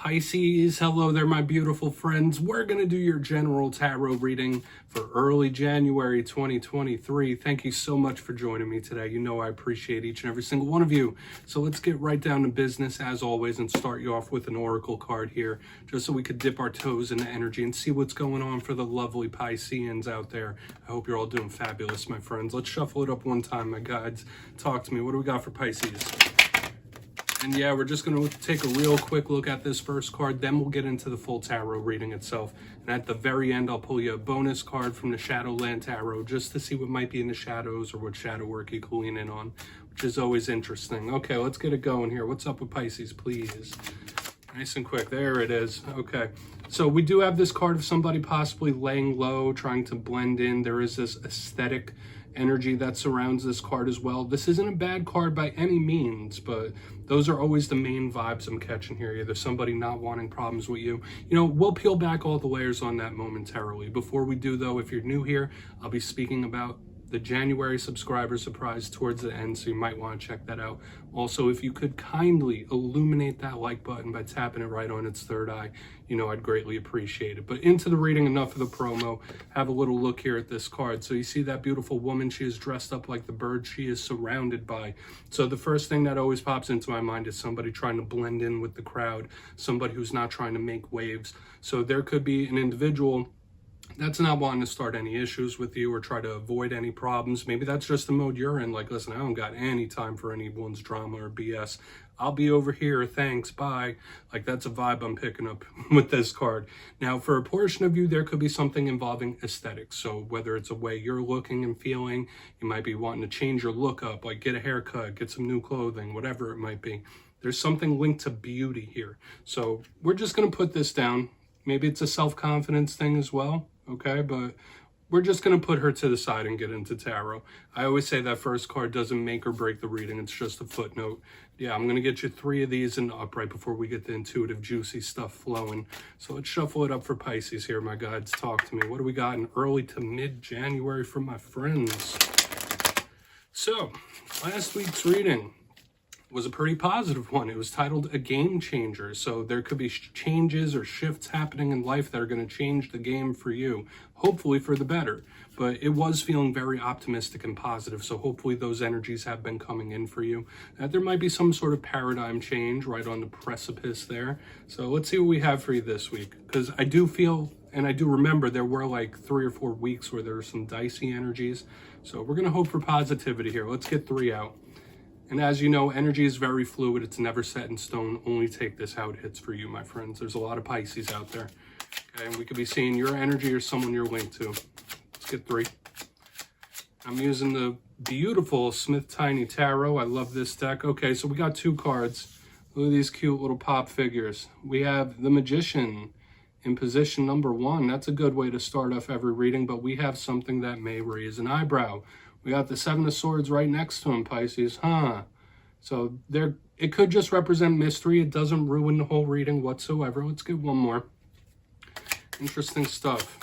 Pisces, hello there, my beautiful friends. We're going to do your general tarot reading for early January 2023. Thank you so much for joining me today. You know I appreciate each and every single one of you. So let's get right down to business as always and start you off with an oracle card here, just so we could dip our toes in the energy and see what's going on for the lovely Pisceans out there. I hope you're all doing fabulous, my friends. Let's shuffle it up one time, my guides. Talk to me. What do we got for Pisces? And yeah, we're just going to take a real quick look at this first card, then we'll get into the full tarot reading itself. And at the very end, I'll pull you a bonus card from the Shadowland Tarot just to see what might be in the shadows or what shadow work you can lean in on, which is always interesting. Okay, let's get it going here. What's up with Pisces, please? Nice and quick. There it is. Okay. So we do have this card of somebody possibly laying low, trying to blend in. There is this aesthetic energy that surrounds this card as well. This isn't a bad card by any means, but those are always the main vibes I'm catching here. Either somebody not wanting problems with you. You know, we'll peel back all the layers on that momentarily. Before we do though, if you're new here, I'll be speaking about the January subscriber surprise towards the end, so you might want to check that out. Also, if you could kindly illuminate that like button by tapping it right on its third eye, you know I'd greatly appreciate it. But into the reading, enough of the promo. Have a little look here at this card. So you see that beautiful woman, she is dressed up like the bird she is surrounded by. So the first thing that always pops into my mind is somebody trying to blend in with the crowd, somebody who's not trying to make waves. So there could be an individual that's not wanting to start any issues with you or try to avoid any problems. Maybe that's just the mode you're in. Like, listen, I don't got any time for anyone's drama or BS. I'll be over here. Thanks. Bye. Like, that's a vibe I'm picking up with this card. Now, for a portion of you, there could be something involving aesthetics. So whether it's a way you're looking and feeling, you might be wanting to change your look up, like get a haircut, get some new clothing, whatever it might be. There's something linked to beauty here. So we're just going to put this down. Maybe it's a self-confidence thing as well. Okay, but we're just going to put her to the side and get into tarot. I always say that first card doesn't make or break the reading. It's just a footnote. Yeah, I'm going to get you 3 of these and up right before we get the intuitive, juicy stuff flowing. So let's shuffle it up for Pisces here, my guides. Talk to me. What do we got in early to mid-January from my friends? So, last week's reading was a pretty positive one. It was titled A Game Changer. So there could be changes or shifts happening in life that are going to change the game for you, hopefully for the better. But it was feeling very optimistic and positive. So hopefully those energies have been coming in for you. There might be some sort of paradigm change right on the precipice there. So let's see what we have for you this week. Because I do feel, and I do remember there were like 3 or 4 weeks where there were some dicey energies. So we're going to hope for positivity here. Let's get 3 out. And as you know, energy is very fluid. It's never set in stone. Only take this how it hits for you, my friends. There's a lot of Pisces out there. Okay, and we could be seeing your energy or someone you're linked to. Let's get 3. I'm using the beautiful Smith Tiny Tarot. I love this deck. Okay, so we got 2 cards. Look at these cute little pop figures. We have the Magician in position number 1. That's a good way to start off every reading, but we have something that may raise an eyebrow. We got the 7 of Swords right next to him, Pisces. So there, it could just represent mystery. It doesn't ruin the whole reading whatsoever. Let's get one more. Interesting stuff.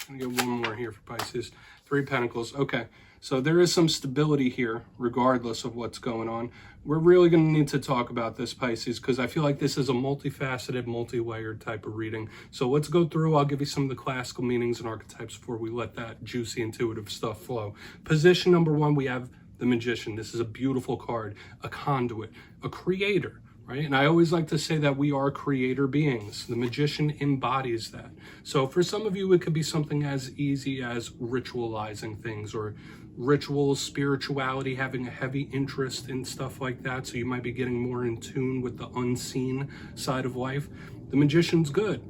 I'm going to get one more here for Pisces. 3 Pentacles. Okay, so there is some stability here, regardless of what's going on. We're really going to need to talk about this, Pisces, because I feel like this is a multifaceted, multi-layered type of reading. So let's go through. I'll give you some of the classical meanings and archetypes before we let that juicy, intuitive stuff flow. Position number 1, we have the Magician. This is a beautiful card, a conduit, a creator, right? And I always like to say that we are creator beings. The Magician embodies that. So for some of you, it could be something as easy as ritualizing things or rituals, spirituality, having a heavy interest in stuff like that. So you might be getting more in tune with the unseen side of life. The Magician's good.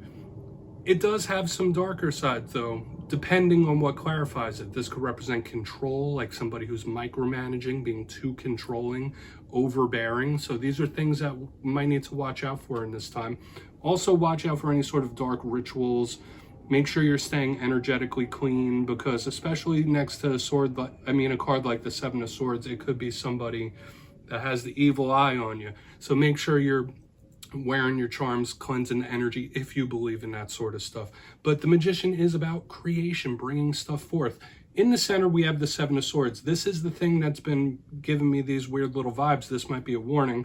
It does have some darker sides though, depending on what clarifies it. This could represent control, like somebody who's micromanaging, being too controlling, overbearing. So these are things that we might need to watch out for in this time. Also watch out for any sort of dark rituals. Make sure you're staying energetically clean, because especially next to a card like the 7 of Swords, it could be somebody that has the evil eye on you. So make sure you're wearing your charms, cleansing the energy if you believe in that sort of stuff. But the Magician is about creation, bringing stuff forth. In the center, we have the 7 of Swords. This is the thing that's been giving me these weird little vibes. This might be a warning.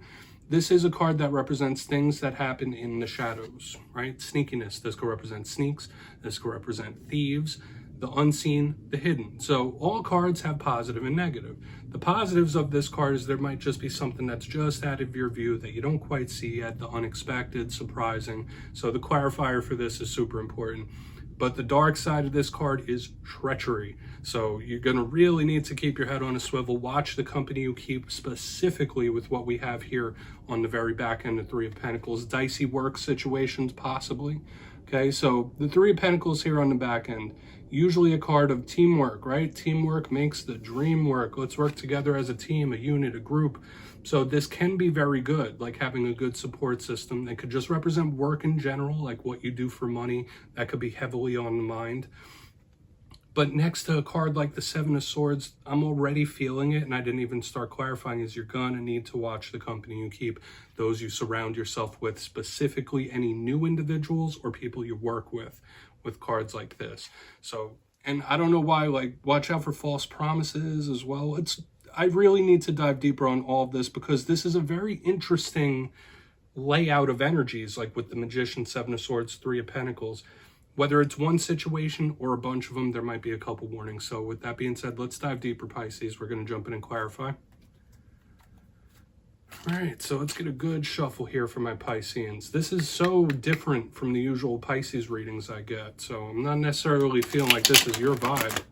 This is a card that represents things that happen in the shadows, right? Sneakiness. This could represent sneaks. This could represent thieves, the unseen, the hidden. So all cards have positive and negative. The positives of this card is there might just be something that's just out of your view that you don't quite see yet, the unexpected, surprising. So the clarifier for this is super important. But the dark side of this card is treachery. So you're going to really need to keep your head on a swivel. Watch the company you keep, specifically with what we have here on the very back end of Three of Pentacles. Dicey work situations, possibly. Okay, so the Three of Pentacles here on the back end, usually a card of teamwork, right? Teamwork makes the dream work. Let's work together as a team, a unit, a group. So this can be very good, like having a good support system. That could just represent work in general, like what you do for money. That could be heavily on the mind. But next to a card like the Seven of Swords, I'm already feeling it, and I didn't even start clarifying, is you're gonna need to watch the company you keep, those you surround yourself with, specifically any new individuals or people you work with cards like this. So, and I don't know why, like, watch out for false promises as well. I really need to dive deeper on all of this, because this is a very interesting layout of energies, like with the Magician, Seven of Swords, Three of Pentacles. Whether it's one situation or a bunch of them, there might be a couple warnings. So with that being said, let's dive deeper, Pisces. We're going to jump in and clarify. All right, so let's get a good shuffle here for my Pisceans. This is so different from the usual Pisces readings I get, so I'm not necessarily feeling like this is your vibe.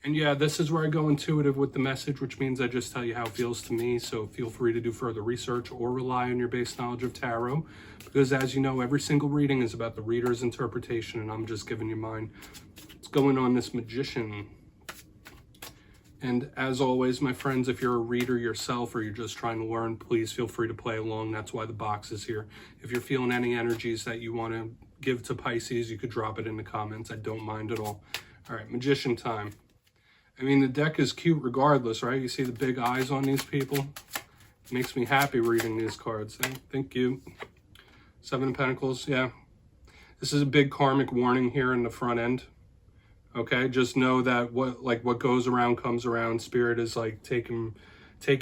And yeah, this is where I go intuitive with the message, which means I just tell you how it feels to me. So feel free to do further research or rely on your base knowledge of tarot, because as you know, every single reading is about the reader's interpretation, and I'm just giving you mine. What's going on, this Magician? And as always, my friends, if you're a reader yourself or you're just trying to learn, please feel free to play along. That's why the box is here. If you're feeling any energies that you want to give to Pisces, you could drop it in the comments. I don't mind at all. All right, Magician time. I mean, the deck is cute regardless, right? You see the big eyes on these people? It makes me happy reading these cards. Thank you. Seven of Pentacles, yeah. This is a big karmic warning here in the front end. Okay, just know that what goes around comes around. Spirit is like taking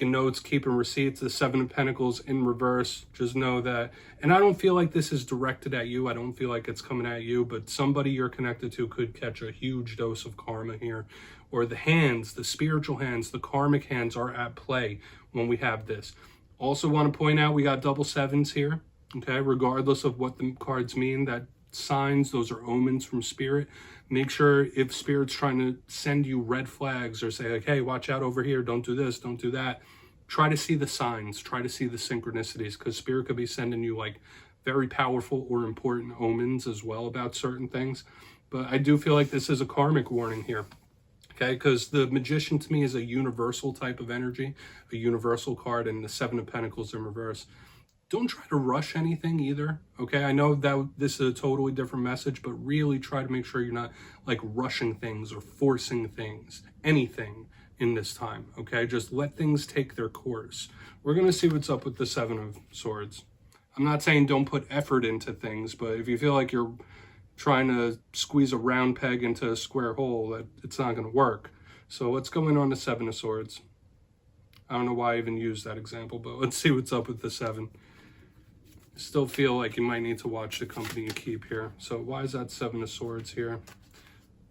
notes, keeping receipts. The Seven of Pentacles in reverse. Just know that. And I don't feel like this is directed at you. I don't feel like it's coming at you, but somebody you're connected to could catch a huge dose of karma here. Or the hands, the spiritual hands, the karmic hands are at play when we have this. Also want to point out we got double sevens here. Okay, regardless of what the cards mean, that signs, those are omens from Spirit. Make sure if Spirit's trying to send you red flags or say like, hey, watch out over here, don't do this, don't do that, try to see the signs, try to see the synchronicities, because Spirit could be sending you like very powerful or important omens as well about certain things. But I do feel like this is a karmic warning here. Okay, because the Magician to me is a universal type of energy, a universal card, and the Seven of Pentacles in reverse. Don't try to rush anything either, okay? I know that this is a totally different message, but really try to make sure you're not like rushing things or forcing things, anything in this time, okay? Just let things take their course. We're going to see what's up with the Seven of Swords. I'm not saying don't put effort into things, but if you feel like you're trying to squeeze a round peg into a square hole, it's not going to work. So what's going on the Seven of Swords? I don't know why I even used that example, but let's see what's up with the Seven. Still feel like you might need to watch the company you keep here. So why is that Seven of Swords here?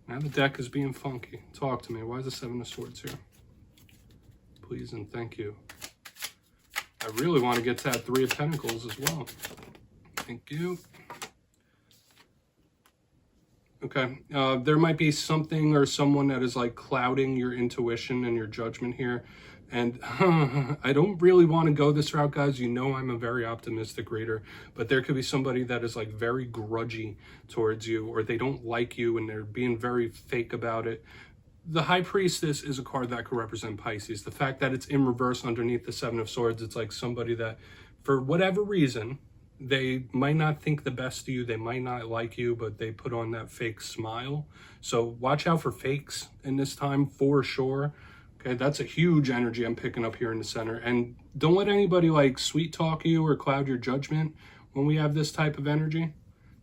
Now the deck is being funky. Talk to me. Why is the Seven of Swords here? Please and thank you. I really want to get to that Three of Pentacles as well. Thank you. Okay. There might be something or someone that is like clouding your intuition and your judgment here. And I don't really want to go this route, guys. You know I'm a very optimistic reader, but there could be somebody that is like very grudgy towards you, or they don't like you and they're being very fake about it. The High Priestess is a card that could represent Pisces. The fact that it's in reverse underneath the Seven of Swords, it's like somebody that, for whatever reason, they might not think the best of you, they might not like you, but they put on that fake smile. So watch out for fakes in this time for sure. Okay, that's a huge energy I'm picking up here in the center. And don't let anybody like sweet talk you or cloud your judgment when we have this type of energy.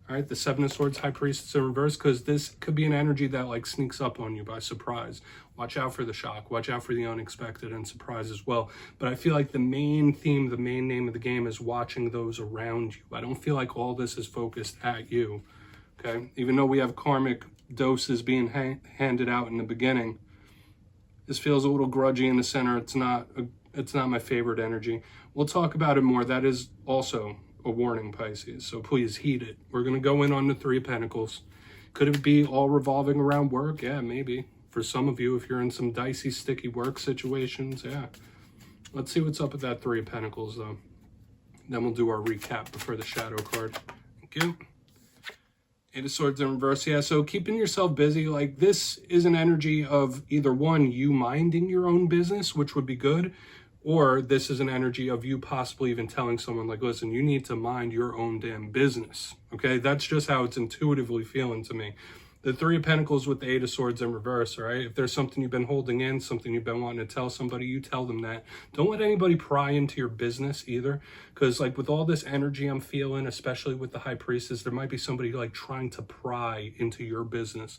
All right, the Seven of Swords, High Priestess in reverse, because this could be an energy that like sneaks up on you by surprise. Watch out for the shock. Watch out for the unexpected and surprise as well. But I feel like the main theme, the main name of the game is watching those around you. I don't feel like all this is focused at you, okay? Even though we have karmic doses being handed out in the beginning, this feels a little grudgy in the center. It's not my favorite energy. We'll talk about it more. That is also a warning, Pisces, so please heed it. We're going to go in on the Three of Pentacles. Could it be all revolving around work? Yeah, maybe. For some of you, if you're in some dicey, sticky work situations, yeah. Let's see what's up with that Three of Pentacles, though. Then we'll do our recap before the shadow card. Thank you. Eight of Swords in reverse. Yeah, so keeping yourself busy, like this is an energy of either one, you minding your own business, which would be good, or this is an energy of you possibly even telling someone like, listen, you need to mind your own damn business. Okay, that's just how it's intuitively feeling to me. The Three of Pentacles with the Eight of Swords in reverse, all right? If there's something you've been holding in, something you've been wanting to tell somebody, you tell them that. Don't let anybody pry into your business either, because like with all this energy I'm feeling, especially with the High Priestess, there might be somebody like trying to pry into your business.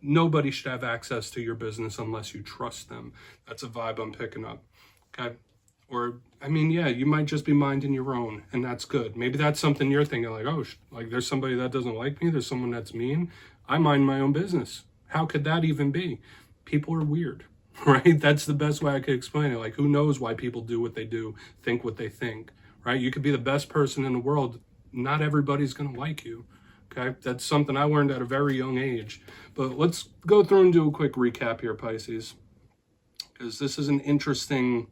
Nobody should have access to your business unless you trust them. That's a vibe I'm picking up. Okay. Or, I mean, yeah, you might just be minding your own, and that's good. Maybe that's something you're thinking like, oh, like there's somebody that doesn't like me. There's someone that's mean. I mind my own business. How could that even be? People are weird, right? That's the best way I could explain it. Like, who knows why people do what they do, think what they think, right? You could be the best person in the world. Not everybody's going to like you. Okay. That's something I learned at a very young age. But let's go through and do a quick recap here, Pisces, because this is an interesting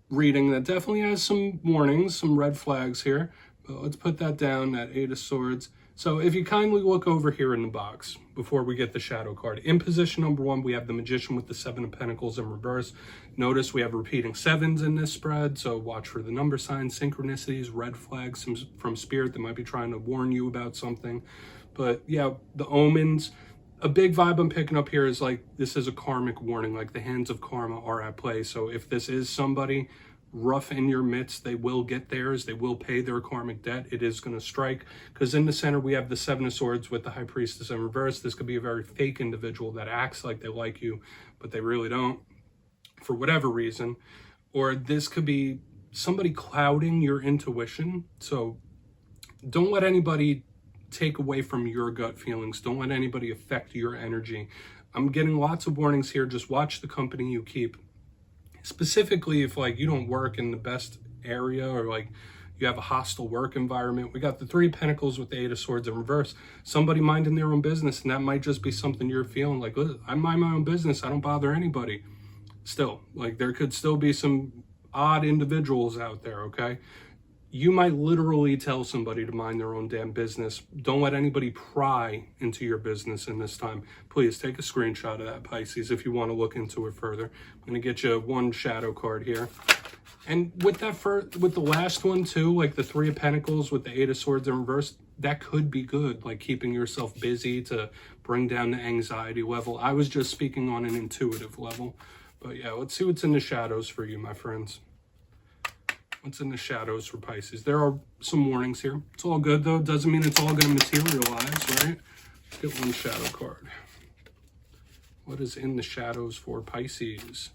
reading that definitely has some warnings, some red flags here. But let's put that down, that Eight of Swords. So if you kindly look over here in the box before we get the shadow card. In position number one, we have the Magician with the Seven of Pentacles in reverse. Notice we have repeating sevens in this spread, so watch for the number signs, synchronicities, red flags from Spirit that might be trying to warn you about something. But yeah, the omens. A big vibe I'm picking up here is like, this is a karmic warning, like the hands of karma are at play. So if this is somebody rough in your midst, they will get theirs, they will pay their karmic debt, it is going to strike. Because in the center, we have the Seven of Swords with the High Priestess in reverse. This could be a very fake individual that acts like they like you, but they really don't, for whatever reason. Or this could be somebody clouding your intuition. So don't let anybody take away from your gut feelings. Don't let anybody affect your energy. I'm getting lots of warnings here. Just watch the company you keep. Specifically, if like you don't work in the best area or like you have a hostile work environment. We got the Three of Pentacles with the Eight of Swords in reverse. Somebody minding their own business, and that might just be something you're feeling like, I mind my own business. I don't bother anybody. Still, like there could still be some odd individuals out there, okay? You might literally tell somebody to mind their own damn business. Don't let anybody pry into your business in this time. Please take a screenshot of that, Pisces, if you want to look into it further. I'm going to get you one shadow card here. And with that, with the last one too, like the Three of Pentacles with the Eight of Swords in reverse, that could be good, like keeping yourself busy to bring down the anxiety level. I was just speaking on an intuitive level. But yeah, let's see what's in the shadows for you, my friends. What's in the shadows for Pisces? There are some warnings here. It's all good, though. Doesn't mean it's all going to materialize, right? Let's get one shadow card. What is in the shadows for Pisces?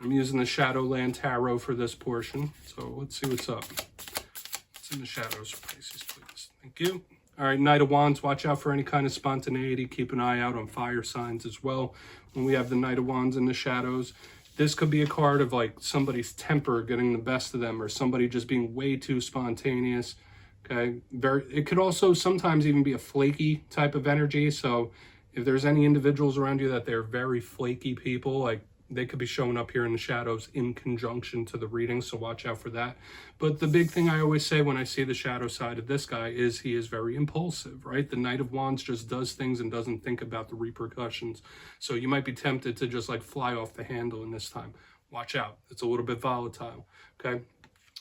I'm using the Shadowland Tarot for this portion. So let's see what's up. What's in the shadows for Pisces, please? Thank you. All right, Knight of Wands. Watch out for any kind of spontaneity. Keep an eye out on fire signs as well. When we have the Knight of Wands in the shadows, this could be a card of like somebody's temper getting the best of them, or somebody just being way too spontaneous. Okay, it could also sometimes even be a flaky type of energy. So if there's any individuals around you that they're very flaky people, like they could be showing up here in the shadows in conjunction to the reading. So watch out for that. But the big thing I always say when I see the shadow side of this guy is he is very impulsive, right? The Knight of Wands just does things and doesn't think about the repercussions. So you might be tempted to just like fly off the handle in this time. Watch out. It's a little bit volatile, okay?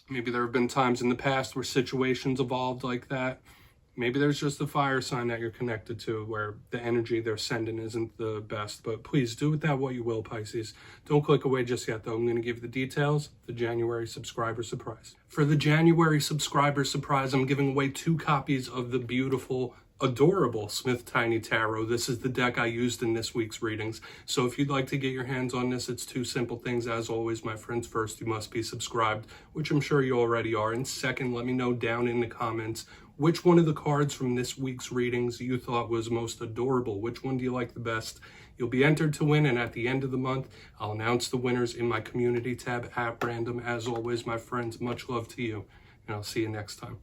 Maybe there have been times in the past where situations evolved like that. Maybe there's just a fire sign that you're connected to where the energy they're sending isn't the best. But please do with that what you will, Pisces. Don't click away just yet, though. I'm going to give you the details, the January subscriber surprise. For the January subscriber surprise, I'm giving away 2 copies of the beautiful, adorable Smith Tiny Tarot. This is the deck I used in this week's readings. So if you'd like to get your hands on this, it's 2 simple things. As always, my friends, first, you must be subscribed, which I'm sure you already are. And second, let me know down in the comments which one of the cards from this week's readings you thought was most adorable. Which one do you like the best? You'll be entered to win, and at the end of the month, I'll announce the winners in my community tab at random. As always, my friends, much love to you, and I'll see you next time.